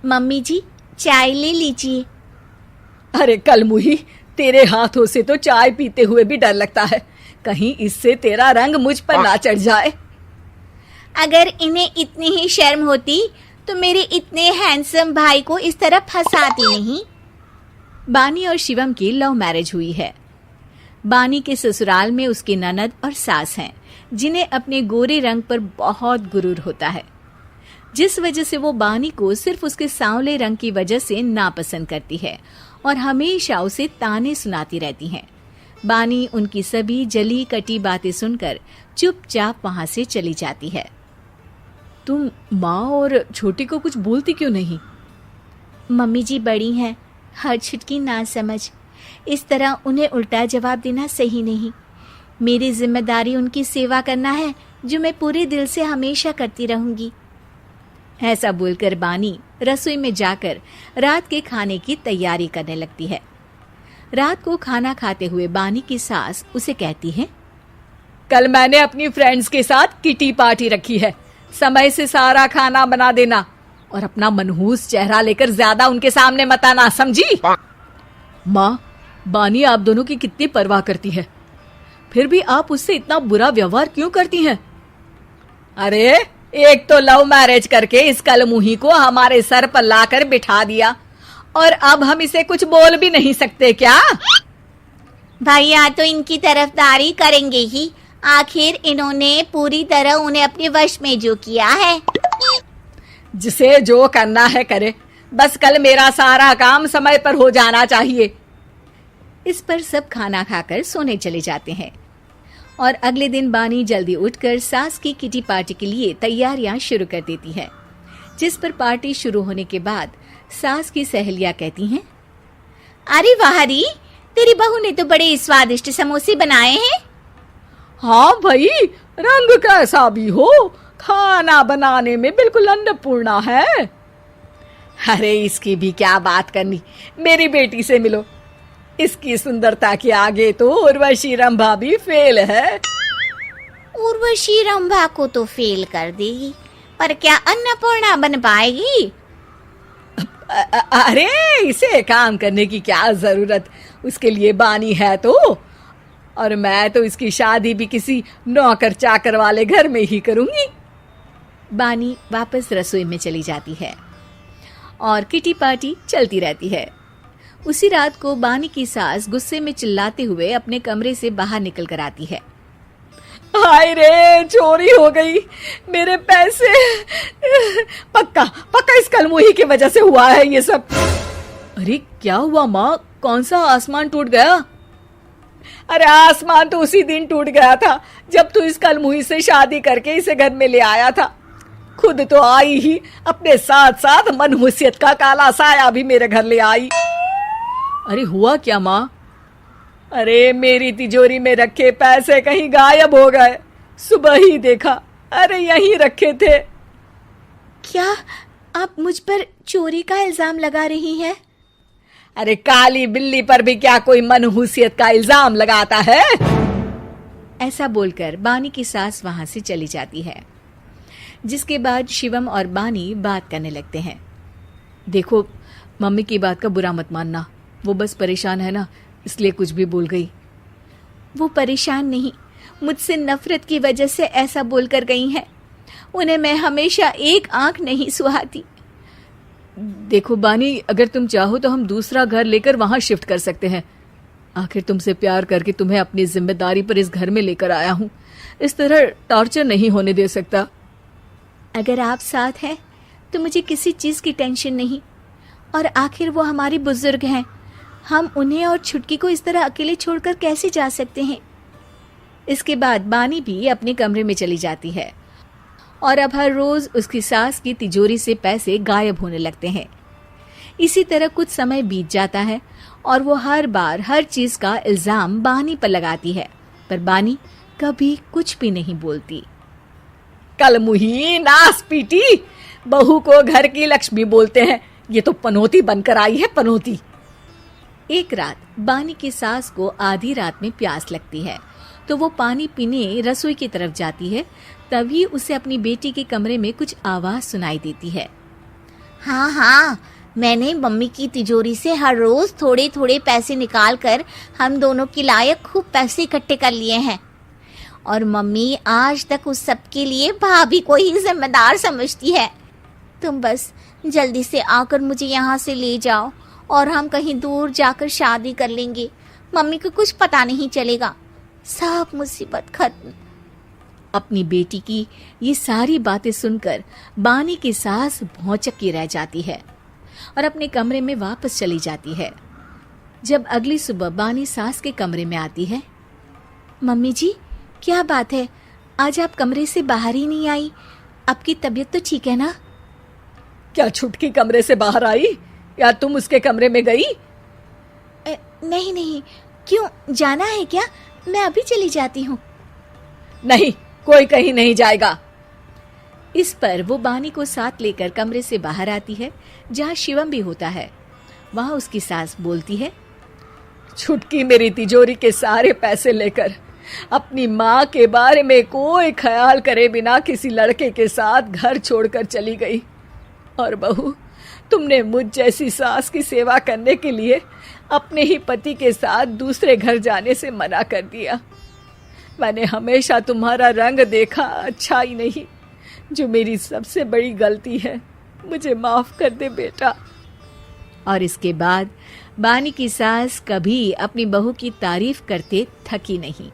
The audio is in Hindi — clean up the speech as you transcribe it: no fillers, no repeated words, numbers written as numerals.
मम्मी जी, चाय ले लीजिए। अरे कलमुही, तेरे हाथों से तो चाय पीते हुए भी डर लगता है, कहीं इससे तेरा रंग मुझ पर ना चढ़ जाए। अगर इन्हें इतनी ही शर्म होती तो मेरे इतने हैंडसम भाई को इस तरह फंसाती नहीं। बानी और शिवम की लव मैरिज हुई है। बानी के ससुराल में उसकी ननद और सास हैं, जिन्हें अपने गोरे रंग पर बहुत गुरूर होता है, जिस वजह से वो बानी को सिर्फ उसके सांवले रंग की वजह से नापसंद करती है और हमेशा उसे ताने सुनाती रहती हैं। बानी उनकी सभी जली कटी बातें सुनकर चुपचाप वहां से चली जाती है। तुम माँ और छोटी को कुछ बोलती क्यों नहीं? मम्मी जी बड़ी हैं, हर छुटकी ना समझ, इस तरह उन्हें उल्टा जवाब देना सही नहीं। मेरी जिम्मेदारी उनकी सेवा करना है, जो मैं पूरे दिल से हमेशा करती रहूंगी। ऐसा बोलकर बानी रसोई में जाकर रात के खाने की तैयारी करने लगती है। रात को खाना खाते हुए बानी की सास उसे कहती है, कल मैंने अपनी फ्रेंड्स के साथ किटी पार्टी रखी है, समय से सारा खाना बना देना और अपना मनहूस चेहरा लेकर ज्यादा उनके सामने मत आना, समझी? माँ, बानी आप दोनों की कितनी परवाह करती है, फिर भी आप उससे इतना बुरा व्यवहार क्यों करती हैं? अरे एक तो लव मैरिज करके इस कलमुही को हमारे सर पर लाकर बिठा दिया और अब हम इसे कुछ बोल भी नहीं सकते क्या? भैया तो इनकी तरफदारी करेंगे ही, आखिर इन्होंने पूरी तरह उन्हें अपने वश में जो किया है। जिसे जो करना है करे, बस कल मेरा सारा काम समय पर हो जाना चाहिए। इस पर सब खाना खाकर सोने चले जाते हैं और अगले दिन बानी जल्दी उठकर सास की किटी पार्टी के लिए तैयारियां शुरू कर देती है, जिस पर पार्टी शुरू होने के बाद सास की सहेलियां कहती हैं, अरे वाह री, तेरी बहू ने तो बड़े स्वादिष्ट समोसे बनाए हैं। हाँ भाई, रंग कैसा भी हो, खाना बनाने में बिल्कुल अन्नपूर्णा है। अरे इसकी भी क्या बात करनी, मेरी बेटी से मिलो, इसकी सुंदरता के आगे तो उर्वशी रंभा भी फेल है। उर्वशी रंभा को तो फेल कर देगी, पर क्या अन्नपूर्णा बन पाएगी? अरे इसे काम करने की क्या जरूरत, उसके लिए बानी है तो, और मैं तो इसकी शादी भी किसी नौकर चाकर वाले घर में ही करूंगी। बानी वापस रसोई में चली जाती है और किटी पार्टी चलती रहती है। उसी रात को बानी की सास गुस्से में चिल्लाते हुए अपने कमरे से बाहर निकल कर आती है। हाय रे, चोरी हो गई मेरे पैसे, पक्का पक्का इस कलमुही की वजह से हुआ है ये सब। अरे क्या हुआ माँ, कौन सा आसमान टूट गया? अरे आसमान तो उसी दिन टूट गया था जब तू इस कलमुही से शादी करके इसे घर में ले आया था। खुद तो आई ही, अपने साथ साथ मनहूसियत का काला साया भी मेरे घर ले आई। अरे हुआ क्या माँ? अरे मेरी तिजोरी में रखे पैसे कहीं गायब हो गए, सुबह ही देखा, अरे यहीं रखे थे। क्या आप मुझ पर चोरी का इल्जाम लगा रही हैं? अरे काली बिल्ली पर भी क्या कोई मनहूसियत का इल्जाम लगाता है? ऐसा बोलकर बानी की सास वहां से चली जाती है, जिसके बाद शिवम और बानी बात करने लगते हैं। देखो, मम्मी की बात का बुरा मत मानना, वो बस परेशान है ना, इसलिए कुछ भी बोल गई। वो परेशान नहीं, मुझसे नफरत की वजह से ऐसा बोलकर गई हैं। उन्हें मैं हमेशा एक आंख नहीं सुहाती। देखो बानी, अगर तुम चाहो तो हम दूसरा घर लेकर वहां शिफ्ट कर सकते हैं। आखिर तुमसे प्यार करके तुम्हें अपनी जिम्मेदारी पर इस घर में लेकर आया हूं, इस तरह टॉर्चर नहीं होने दे सकता। अगर आप साथ हैं तो मुझे किसी चीज की टेंशन नहीं, और आखिर वो हमारी बुजुर्ग हैं, हम उन्हें और छुटकी को इस तरह अकेले छोड़कर कैसे जा सकते हैं? इसके बाद बानी भी अपने कमरे में चली जाती है और अब हर रोज उसकी सास की तिजोरी से पैसे गायब होने लगते हैं। इसी तरह कुछ समय बीत जाता है और वो हर बार हर चीज का इल्जाम बानी पर लगाती है, पर बानी कभी कुछ भी नहीं बोलती। कलमुही नास पीटी, बहू को घर की लक्ष्मी बोलते हैं, ये तो पनौती बनकर आई है, पनौती। एक रात बानी की सास को आधी रात में प्यास लगती है, तो वो पानी पीने रसोई की तरफ जाती है। तभी उसे अपनी बेटी के कमरे में कुछ आवाज सुनाई देती है। हाँ हाँ, मैंने मम्मी की तिजोरी से हर रोज थोड़े थोड़े पैसे निकाल कर हम दोनों के लायक खूब पैसे इकट्ठे कर लिए हैं। और मम्मी आज तक उस सब के लिए भाभी को ही जिम्मेदार समझती है। तुम बस जल्दी से आकर मुझे यहाँ से ले जाओ और हम कहीं दूर जाकर शादी कर लेंगे। मम्मी को कुछ पता नहीं चलेगा, सब मुसीबत खत्म। अपनी बेटी की ये सारी बातें सुनकर बानी की सास भौंचक की रह जाती है और अपने कमरे में वापस चली जाती है। जब अगली सुबह बानी सास के कमरे में आती है, मम्मी जी, क्या बात है, आज आप कमरे से बाहर ही नहीं आई? आपकी तबीयत तो ठीक है ना? क्या छुटकी कमरे से बाहर आई या तुम उसके कमरे में गई? नहीं नहीं, क्यों, जाना है क्या? मैं अभी चली जाती हूँ। नहीं, कोई कहीं नहीं जाएगा। इस पर वो बानी को साथ लेकर कमरे से बाहर आती है, जहाँ शिवम भी होता है। वहाँ उसकी सास बोलती है, छुटकी मेरी तिजोरी के सारे पैसे लेकर अपनी माँ के बारे में कोई ख्याल करे बिना किसी लड़के के साथ घर छोड़कर चली गई। और बहू, तुमने मुझ जैसी सास की सेवा करने के लिए अपने ही पति के साथ दूसरे घर जाने से मना कर दिया। मैंने हमेशा तुम्हारा रंग देखा अच्छा ही नहीं, जो मेरी सबसे बड़ी गलती है। मुझे माफ कर दे बेटा। और इसके बाद बानी की सास कभी अपनी बहू की तारीफ करते थकी नहीं।